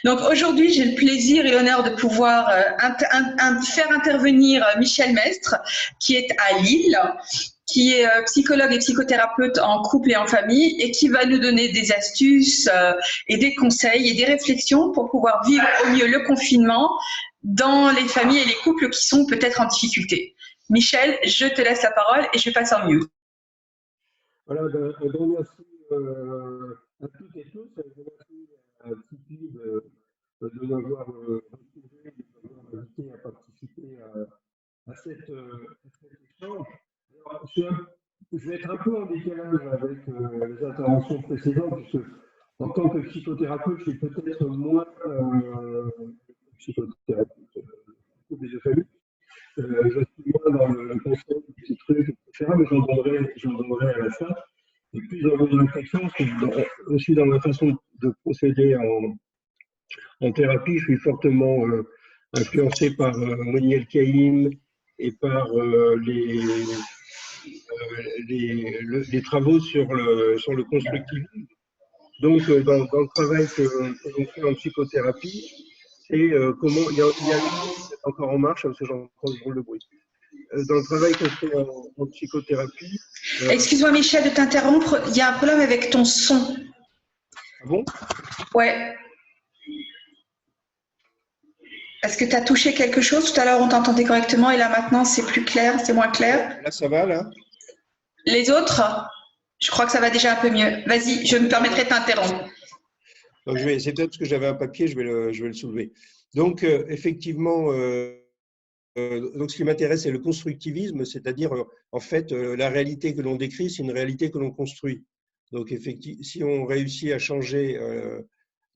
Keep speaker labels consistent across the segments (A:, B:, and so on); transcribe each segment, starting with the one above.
A: Donc aujourd'hui, j'ai le plaisir et l'honneur de pouvoir faire intervenir Michel Mestre, qui est à Lille, qui est psychologue et psychothérapeute en couple et en famille, et qui va nous donner des astuces et des conseils et des réflexions pour pouvoir vivre au mieux le confinement dans les familles et les couples qui sont peut-être en difficulté. Michel, je te laisse la parole et je passe en mute.
B: Voilà, un grand merci à toutes et tous. Je remercie Tipeee de m'avoir retrouvé, de m'avoir invité à participer à cet échange. Alors, je vais être un peu en décalage avec les interventions précédentes, puisque en tant que psychothérapeute, je suis peut-être moins psychothérapeute de famille. Je suis moins dans le conseil, des petits trucs, etc., mais j'en donnerai à la fin. Et puis, dans une réflexion, aussi dans ma façon de procéder en thérapie, je suis fortement influencé par Moniel Caïm et par les travaux sur le constructivisme. Donc, dans le travail que l'on fait en psychothérapie, c'est comment. Il y a une encore en marche, parce que j'entends le bruit. Dans le travail qu'on fait en psychothérapie.
A: Excuse-moi Michel de t'interrompre, il y a un problème avec ton son.
B: Ah bon?
A: Ouais. Est-ce que tu as touché quelque chose? Tout à l'heure, on t'entendait correctement et là, maintenant, c'est plus clair, c'est moins clair.
B: Là, ça va, là?
A: Les autres, je crois que ça va déjà un peu mieux. Vas-y, je me permettrai de t'interrompre.
B: Donc, c'est peut-être parce que j'avais un papier, je vais le soulever. Donc, effectivement, donc ce qui m'intéresse, c'est le constructivisme, c'est-à-dire, en fait, la réalité que l'on décrit, c'est une réalité que l'on construit. Donc, effectivement, si on réussit à changer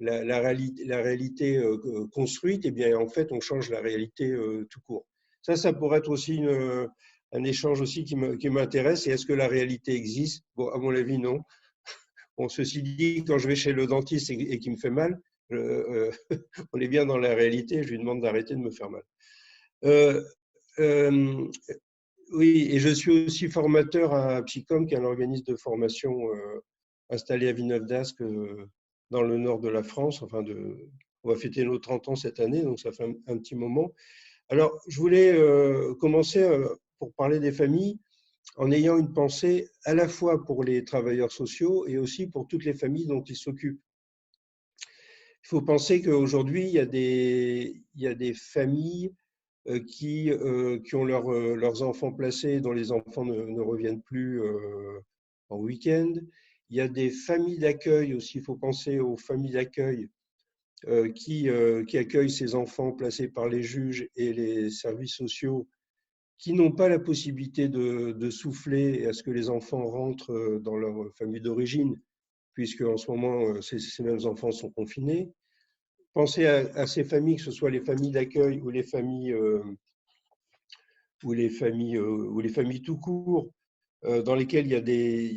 B: la réalité construite, eh bien, en fait, on change la réalité tout court. Ça pourrait être aussi un échange aussi qui m'intéresse. Et est-ce que la réalité existe? Bon, à mon avis, non. Bon, ceci dit, quand je vais chez le dentiste et qu'il me fait mal, on est bien dans la réalité, je lui demande d'arrêter de me faire mal. Oui, et je suis aussi formateur à Psycom, qui est un organisme de formation installé à Villeneuve-d'Ascq, dans le nord de la France. Enfin, on va fêter nos 30 ans cette année, donc ça fait un petit moment. Alors, je voulais commencer pour parler des familles en ayant une pensée à la fois pour les travailleurs sociaux et aussi pour toutes les familles dont ils s'occupent. Il faut penser qu'aujourd'hui, il y a des familles qui ont leurs enfants placés, dont les enfants ne reviennent plus en week-end. Il y a des familles d'accueil aussi, il faut penser aux familles d'accueil qui accueillent ces enfants placés par les juges et les services sociaux, qui n'ont pas la possibilité de souffler à ce que les enfants rentrent dans leur famille d'origine, puisque en ce moment, ces mêmes enfants sont confinés. Pensez à ces familles, que ce soit les familles d'accueil ou les familles tout court, dans lesquelles il y a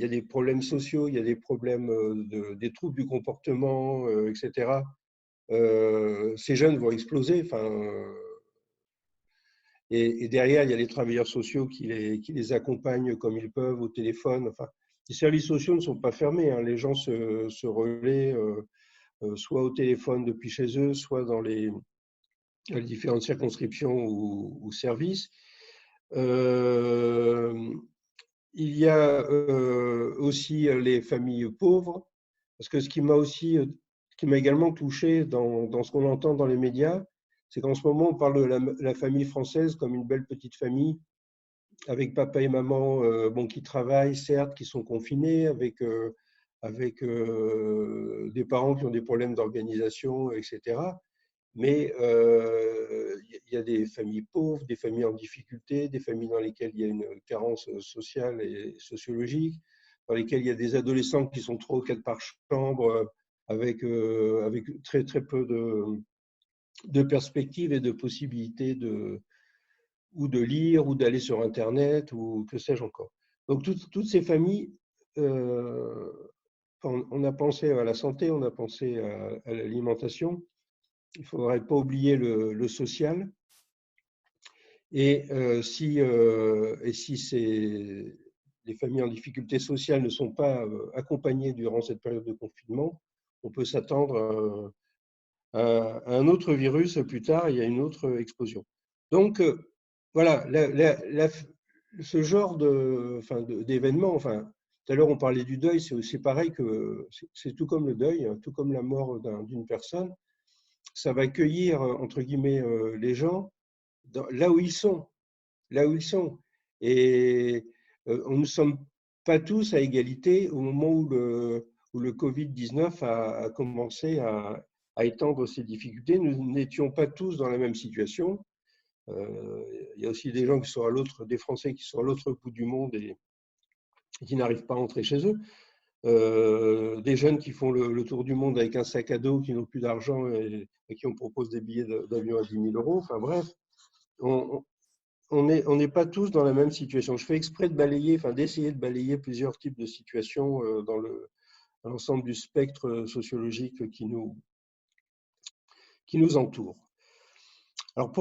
B: des problèmes sociaux, il y a des problèmes, des troubles du comportement, etc. Ces jeunes vont exploser. Et derrière, il y a les travailleurs sociaux qui les accompagnent comme ils peuvent au téléphone. Enfin, les services sociaux ne sont pas fermés, hein. Les gens se relaient soit au téléphone depuis chez eux, soit dans les différentes circonscriptions ou services. Il y a aussi les familles pauvres, parce que ce qui m'a également touché dans ce qu'on entend dans les médias, c'est qu'en ce moment, on parle de la famille française comme une belle petite famille, avec papa et maman qui travaillent, certes, qui sont confinés, avec des parents qui ont des problèmes d'organisation, etc. Mais il y a des familles pauvres, des familles en difficulté, des familles dans lesquelles il y a une carence sociale et sociologique, dans lesquelles il y a des adolescents qui sont 3 ou 4 par chambre, avec très, très peu de perspectives et de possibilités ou de lire, ou d'aller sur Internet, ou que sais-je encore. Donc, toutes ces familles, on a pensé à la santé, on a pensé à l'alimentation. Il ne faudrait pas oublier le social. Et si les familles en difficulté sociale ne sont pas accompagnées durant cette période de confinement, on peut s'attendre à un autre virus plus tard, il y a une autre explosion. Donc, voilà, ce genre d'événement, enfin, tout à l'heure on parlait du deuil, c'est aussi pareil que c'est tout comme le deuil, hein, tout comme la mort d'une personne, ça va cueillir, entre guillemets, les gens là où ils sont, là où ils sont. Et on ne sommes pas tous à égalité au moment où le Covid-19 a commencé à étendre ses difficultés. Nous n'étions pas tous dans la même situation. Il y a aussi des gens qui sont des Français qui sont à l'autre bout du monde et qui n'arrivent pas à rentrer chez eux. Des jeunes qui font le tour du monde avec un sac à dos, qui n'ont plus d'argent et qui on propose des billets d'avion à 10 000 euros. Enfin bref, on n'est pas tous dans la même situation. Je fais exprès de balayer, d'essayer de balayer plusieurs types de situations dans l'ensemble du spectre sociologique qui nous entoure. Alors,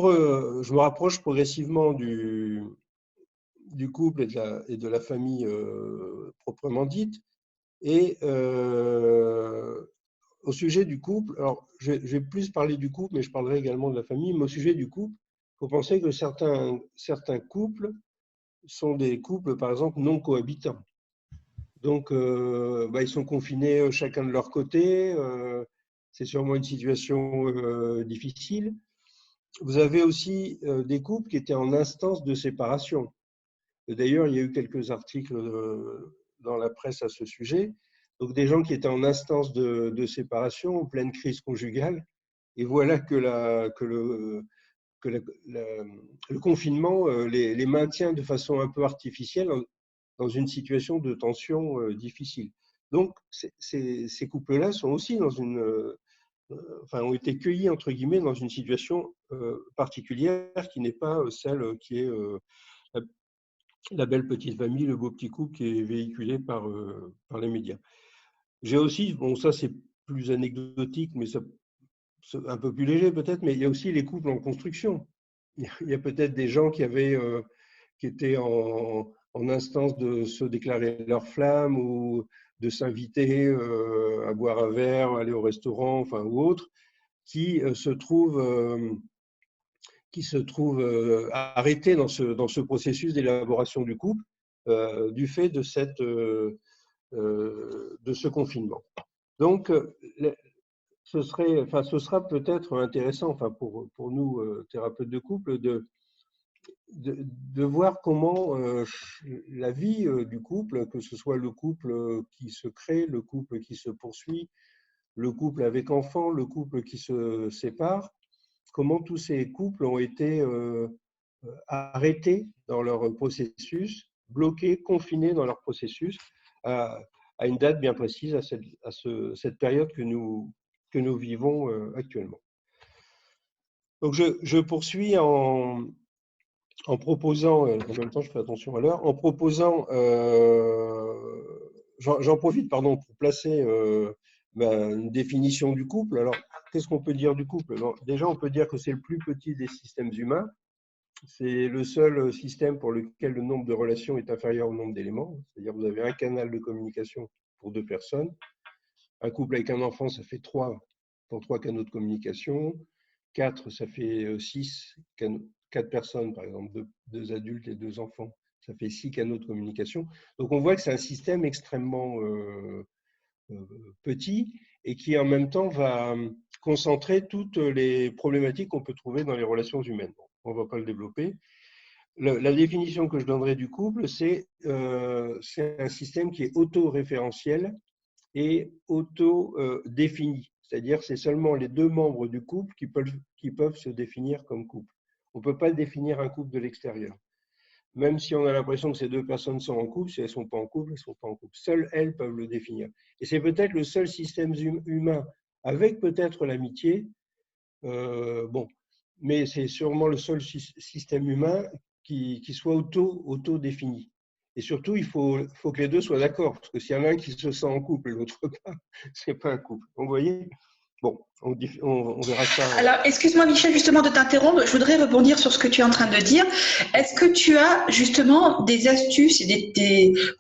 B: je me rapproche progressivement du couple et de la famille proprement dite. Et au sujet du couple, alors je vais plus parler du couple, mais je parlerai également de la famille. Mais au sujet du couple, il faut penser que certains couples sont des couples, par exemple, non cohabitants. Donc, ils sont confinés chacun de leur côté. C'est sûrement une situation difficile. Vous avez aussi des couples qui étaient en instance de séparation. D'ailleurs, il y a eu quelques articles dans la presse à ce sujet. Donc, des gens qui étaient en instance de séparation, en pleine crise conjugale. Et voilà que le confinement les maintient de façon un peu artificielle dans une situation de tension difficile. Donc, ces couples-là sont aussi ont été cueillis, entre guillemets, dans une situation particulière qui n'est pas celle qui est la belle petite famille, le beau petit couple qui est véhiculé par les médias. J'ai aussi, bon, ça c'est plus anecdotique, mais c'est un peu plus léger peut-être, mais il y a aussi les couples en construction. Il y a peut-être des gens qui étaient en instance de se déclarer leur flamme ou de s'inviter à boire un verre, aller au restaurant, enfin, ou autre, qui se trouvent arrêtés dans ce processus d'élaboration du couple du fait de ce confinement. Donc, ce sera peut-être intéressant, pour nous thérapeutes de couple, de voir comment la vie du couple, que ce soit le couple qui se crée, le couple qui se poursuit, le couple avec enfants, le couple qui se sépare, comment tous ces couples ont été arrêtés dans leur processus, bloqués, confinés dans leur processus, à une date bien précise, à cette période que nous vivons actuellement. Donc, je poursuis en proposant, en même temps je fais attention à l'heure, en proposant, j'en profite pour placer une définition du couple. Alors, qu'est-ce qu'on peut dire du couple? Alors, déjà, on peut dire que c'est le plus petit des systèmes humains. C'est le seul système pour lequel le nombre de relations est inférieur au nombre d'éléments. C'est-à-dire que vous avez un canal de communication pour 2 personnes. Un couple avec un enfant, ça fait 3 pour 3 canaux de communication. 4, ça fait 6 4 personnes, par exemple, 2 adultes et 2 enfants, ça fait 6 canaux de communication. Donc on voit que c'est un système extrêmement petit et qui en même temps va concentrer toutes les problématiques qu'on peut trouver dans les relations humaines. Bon, on ne va pas le développer. La définition que je donnerai du couple, c'est un système qui est auto-référentiel et auto-défini. C'est-à-dire c'est seulement les 2 membres du couple qui peuvent se définir comme couple. On ne peut pas définir un couple de l'extérieur. Même si on a l'impression que ces 2 personnes sont en couple, si elles ne sont pas en couple, elles ne sont pas en couple. Seules elles peuvent le définir. Et c'est peut-être le seul système humain, avec peut-être l'amitié, mais c'est sûrement le seul système humain qui soit auto-défini. Et surtout, il faut que les 2 soient d'accord, parce que s'il y en a un qui se sent en couple et l'autre pas, c'est pas un couple. Vous voyez ? Bon, on verra ça.
A: Alors, excuse-moi Michel, justement de t'interrompre, je voudrais rebondir sur ce que tu es en train de dire. Est-ce que tu as justement des astuces,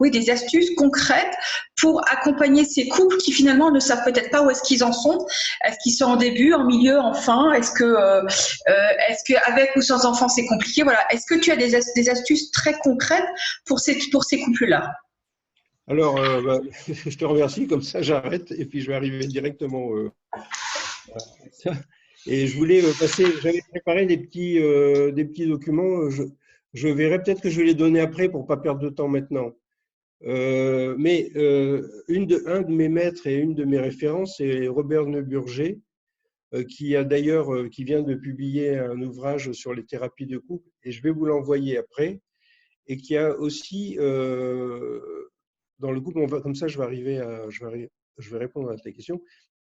A: oui, des astuces concrètes pour accompagner ces couples qui finalement ne savent peut-être pas où est-ce qu'ils en sont? Est-ce qu'ils sont en début, en milieu, en fin? Est-ce que avec ou sans enfants c'est compliqué? Voilà. Est-ce que tu as des astuces très concrètes pour ces couples-là?
B: Alors, je te remercie, comme ça j'arrête et puis je vais arriver directement à ça. Et je voulais j'avais préparé des petits documents. Je verrai peut-être que je vais les donner après pour ne pas perdre de temps maintenant. Mais un de mes maîtres et une de mes références, c'est Robert Neuburger, qui vient de publier un ouvrage sur les thérapies de couple, et je vais vous l'envoyer après, et qui a aussi, dans le couple, comme ça je vais répondre à ta question,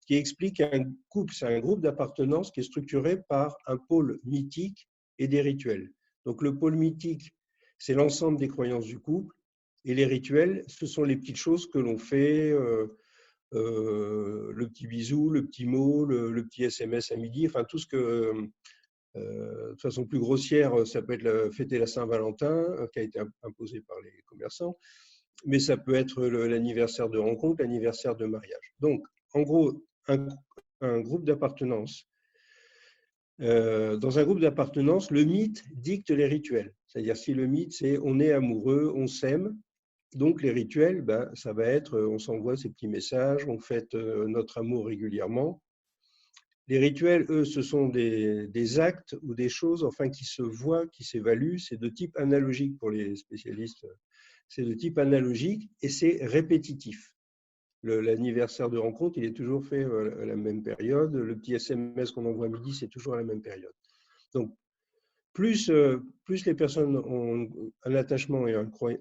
B: qui explique qu'un couple, c'est un groupe d'appartenance qui est structuré par un pôle mythique et des rituels. Donc le pôle mythique, c'est l'ensemble des croyances du couple, et les rituels, ce sont les petites choses que l'on fait, le petit bisou, le petit mot, le petit SMS à midi, enfin tout ce que, de façon plus grossière, ça peut être fêter la Saint-Valentin, qui a été imposé par les commerçants, mais ça peut être l'anniversaire de rencontre, l'anniversaire de mariage. Donc, en gros, un groupe d'appartenance. Dans un groupe d'appartenance, le mythe dicte les rituels. C'est-à-dire, si le mythe, c'est on est amoureux, on s'aime, donc les rituels, ça va être on s'envoie ces petits messages, on fête notre amour régulièrement. Les rituels, eux, ce sont des actes ou des choses enfin, qui se voient, qui s'évaluent. C'est de type analogique pour les spécialistes. C'est de type analogique et c'est répétitif. L'anniversaire de rencontre, il est toujours fait à la même période. Le petit SMS qu'on envoie à midi, c'est toujours à la même période. Donc, plus les personnes ont un attachement et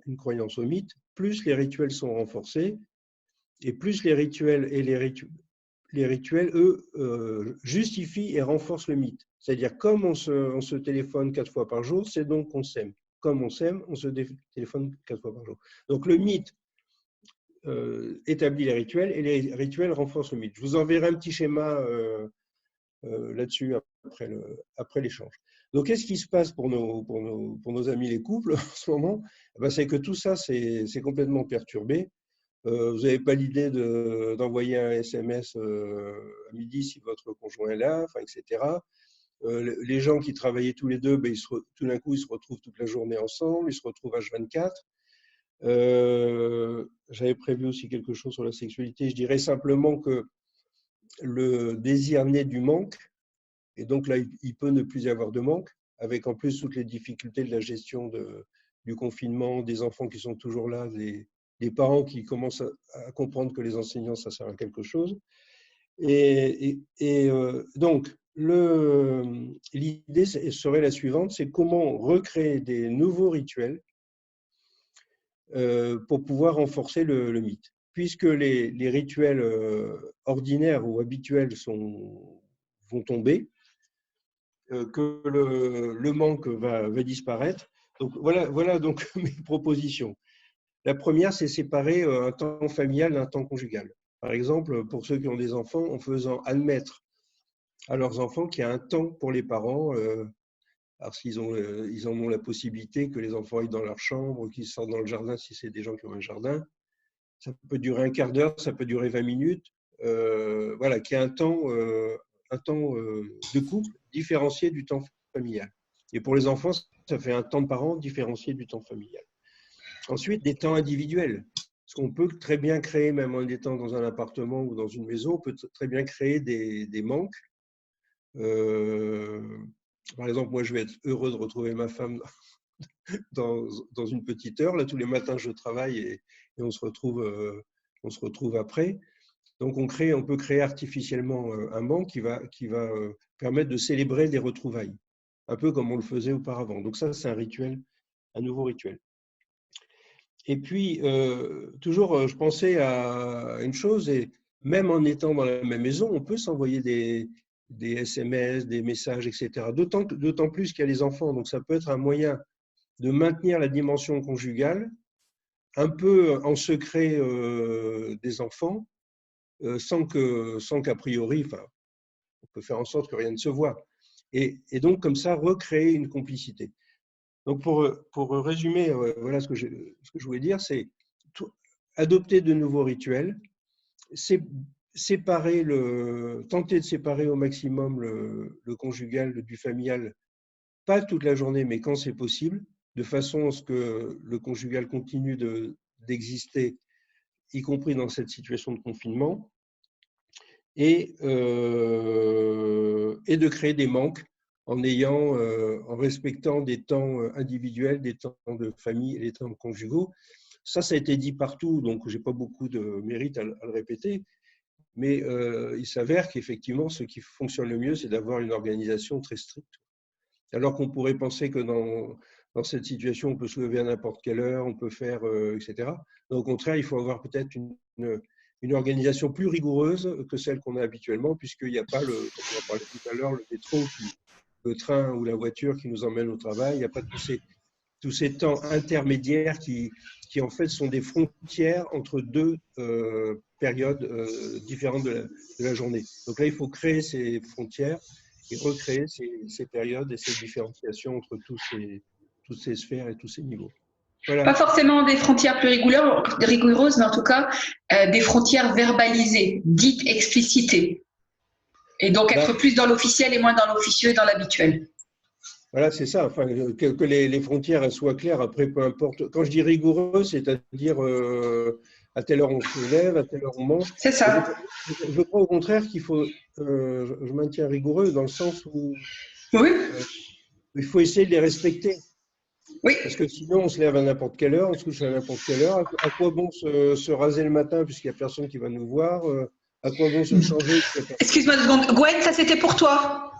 B: une croyance au mythe, plus les rituels sont renforcés, et plus les rituels, eux, justifient et renforcent le mythe. C'est-à-dire, comme on se téléphone 4 fois par jour, c'est donc qu'on s'aime. Comme on s'aime, on se téléphone 4 fois par jour. Donc, le mythe établit les rituels et les rituels renforcent le mythe. Je vous enverrai un petit schéma là-dessus après l'échange. Donc, qu'est-ce qui se passe pour nos amis les couples en ce moment? C'est que tout ça, c'est complètement perturbé. Vous n'avez pas l'idée d'envoyer un SMS à midi si votre conjoint est là, enfin, etc. Les gens qui travaillaient tous les deux, tout d'un coup, ils se retrouvent toute la journée ensemble, ils se retrouvent H24. J'avais prévu aussi quelque chose sur la sexualité. Je dirais simplement que le désir naît du manque, et donc là, il peut ne plus y avoir de manque, avec en plus toutes les difficultés de la gestion du confinement, des enfants qui sont toujours là, des parents qui commencent à comprendre que les enseignants, ça sert à quelque chose. Donc, l'idée serait la suivante, c'est comment recréer des nouveaux rituels pour pouvoir renforcer le mythe. Puisque les rituels ordinaires ou habituels vont tomber, que le manque va disparaître. Donc voilà donc mes propositions. La première, c'est séparer un temps familial d'un temps conjugal. Par exemple, pour ceux qui ont des enfants, en faisant admettre à leurs enfants qu'il y a un temps pour les parents, parce qu'ils ils en ont la possibilité, que les enfants aillent dans leur chambre, qu'ils sortent dans le jardin si c'est des gens qui ont un jardin. Ça peut durer un quart d'heure, ça peut durer 20 minutes. Voilà, qu'il y a un temps de couple différencié du temps familial. Et pour les enfants, ça fait un temps de parents différencié du temps familial. Ensuite, des temps individuels. Parce qu'on peut très bien créer, même en étant dans un appartement ou dans une maison, on peut très bien créer des manques. Par exemple, moi, je vais être heureux de retrouver ma femme dans une petite heure. Là, tous les matins, je travaille et on se retrouve après. Donc, on peut créer artificiellement un manque qui va permettre de célébrer des retrouvailles, un peu comme on le faisait auparavant. Donc ça, c'est un nouveau rituel. Et puis, toujours, je pensais à une chose, et même en étant dans la même maison, on peut s'envoyer des SMS, des messages, etc. D'autant plus qu'il y a les enfants. Donc, ça peut être un moyen de maintenir la dimension conjugale, un peu en secret des enfants, sans qu'a priori, enfin, on peut faire en sorte que rien ne se voit. Et donc, comme ça, recréer une complicité. Donc, pour résumer, voilà ce que je voulais dire, c'est adopter de nouveaux rituels, tenter de séparer au maximum le conjugal du familial, pas toute la journée, mais quand c'est possible, de façon à ce que le conjugal continue d'exister, y compris dans cette situation de confinement, et de créer des manques en respectant des temps individuels, des temps de famille et des temps conjugaux. Ça a été dit partout, donc je n'ai pas beaucoup de mérite à le répéter, mais il s'avère qu'effectivement, ce qui fonctionne le mieux, c'est d'avoir une organisation très stricte. Alors qu'on pourrait penser que dans cette situation, on peut se lever à n'importe quelle heure, on peut faire, etc. Donc, au contraire, il faut avoir peut-être une organisation plus rigoureuse que celle qu'on a habituellement, puisqu'il n'y a pas, comme on en parlait tout à l'heure, le métro, le train ou la voiture qui nous emmène au travail. Il n'y a pas tous ces temps intermédiaires qui en fait sont des frontières entre deux périodes différentes de la journée. Donc là, il faut créer ces frontières et recréer ces périodes et ces différenciations entre toutes ces sphères et tous ces niveaux.
A: Voilà. Pas forcément des frontières plus rigoureuses, mais en tout cas des frontières verbalisées, dites explicitées. Et donc être plus dans l'officiel et moins dans l'officieux et dans l'habituel.
B: Voilà, c'est ça. Enfin, que les frontières soient claires. Après, peu importe. Quand je dis rigoureux, c'est-à-dire à telle heure on se lève, à telle heure on mange.
A: C'est ça.
B: Je crois au contraire qu'il faut. Je maintiens rigoureux dans le sens où
A: oui.
B: Il faut essayer de les respecter.
A: Oui.
B: Parce que sinon, on se lève à n'importe quelle heure, on se couche à n'importe quelle heure. À quoi bon se raser le matin puisqu'il n'y a personne qui va nous voir? À quoi bon se changer?
A: Excuse-moi une seconde. Gwen, ça c'était pour toi.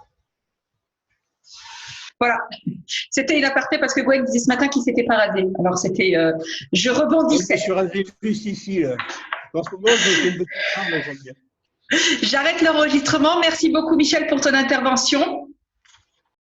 A: Voilà. C'était une aparté parce que Gwen disait ce matin qu'il ne s'était pas rasé. Alors c'était. Je rebondissais.
B: Je suis rasé plus ici. Là. En ce moment, je fais une petite arme, j'aime bien.
A: J'arrête l'enregistrement. Merci beaucoup, Michel, pour ton intervention.